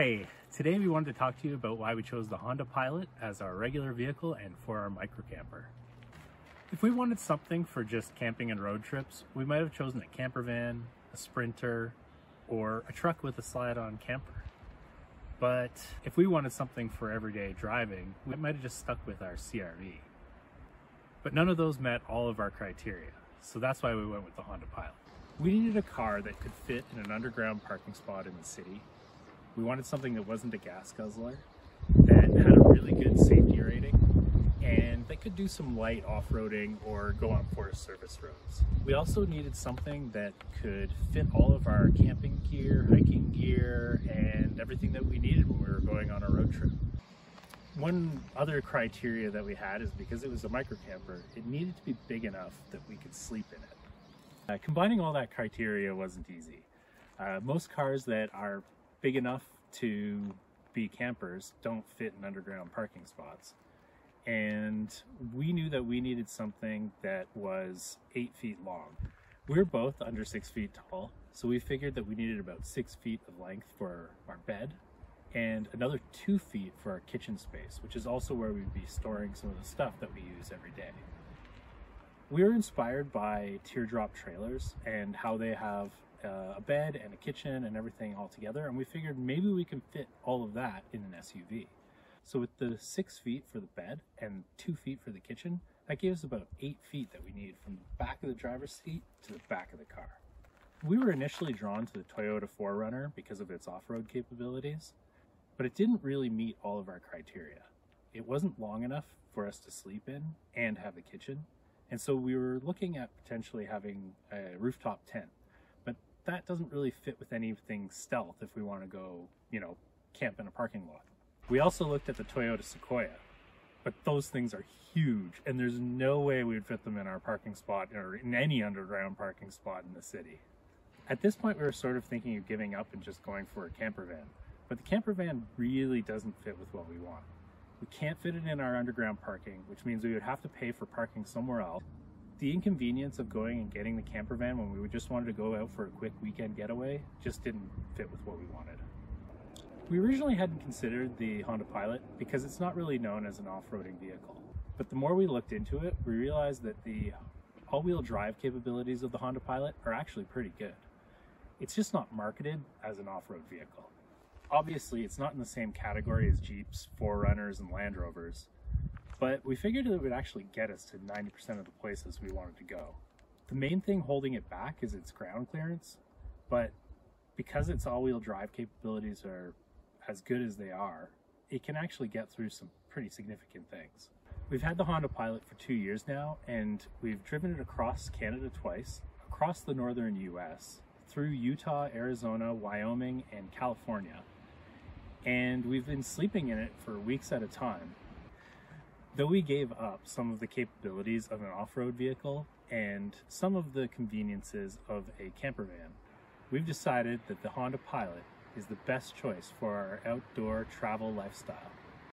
Hey, today we wanted to talk to you about why we chose the Honda Pilot as our regular vehicle and for our microcamper. If we wanted something for just camping and road trips, we might have chosen a camper van, a Sprinter, or a truck with a slide-on camper. But if we wanted something for everyday driving, we might have just stuck with our CRV. But none of those met all of our criteria, so that's why we went with the Honda Pilot. We needed a car that could fit in an underground parking spot in the city. We wanted something that wasn't a gas guzzler, that had a really good safety rating, and that could do some light off-roading or go on Forest Service roads. We also needed something that could fit all of our camping gear, hiking gear, and everything that we needed when we were going on a road trip. One other criteria that we had is because it was a microcamper, it needed to be big enough that we could sleep in it. Combining all that criteria wasn't easy. Most cars that are big enough to be campers don't fit in underground parking spots. And we knew that we needed something that was 8 feet long. We're both under 6 feet tall, so we figured that we needed about 6 feet of length for our bed and another 2 feet for our kitchen space, which is also where we'd be storing some of the stuff that we use every day. We were inspired by teardrop trailers and how they have a bed and a kitchen and everything all together, and we figured maybe we can fit all of that in an SUV. So with the 6 feet for the bed and 2 feet for the kitchen, that gave us about 8 feet that we need from the back of the driver's seat to the back of the car. We were initially drawn to the Toyota 4Runner because of its off-road capabilities, but it didn't really meet all of our criteria. It wasn't long enough for us to sleep in and have a kitchen, and so we were looking at potentially having a rooftop tent. But that doesn't really fit with anything stealth if we want to go, camp in a parking lot. We also looked at the Toyota Sequoia, but those things are huge and there's no way we would fit them in our parking spot or in any underground parking spot in the city. At this point, we were sort of thinking of giving up and just going for a camper van, but the camper van really doesn't fit with what we want. We can't fit it in our underground parking, which means we would have to pay for parking somewhere else. The inconvenience of going and getting the camper van when we just wanted to go out for a quick weekend getaway just didn't fit with what we wanted. We originally hadn't considered the Honda Pilot because it's not really known as an off-roading vehicle. But the more we looked into it, we realized that the all-wheel drive capabilities of the Honda Pilot are actually pretty good. It's just not marketed as an off-road vehicle. Obviously, it's not in the same category as Jeeps, 4Runners, and Land Rovers, but we figured it would actually get us to 90% of the places we wanted to go. The main thing holding it back is its ground clearance, but because its all-wheel drive capabilities are as good as they are, it can actually get through some pretty significant things. We've had the Honda Pilot for 2 years now, and we've driven it across Canada twice, across the northern US, through Utah, Arizona, Wyoming, and California. And we've been sleeping in it for weeks at a time. Though we gave up some of the capabilities of an off-road vehicle and some of the conveniences of a camper van, we've decided that the Honda Pilot is the best choice for our outdoor travel lifestyle.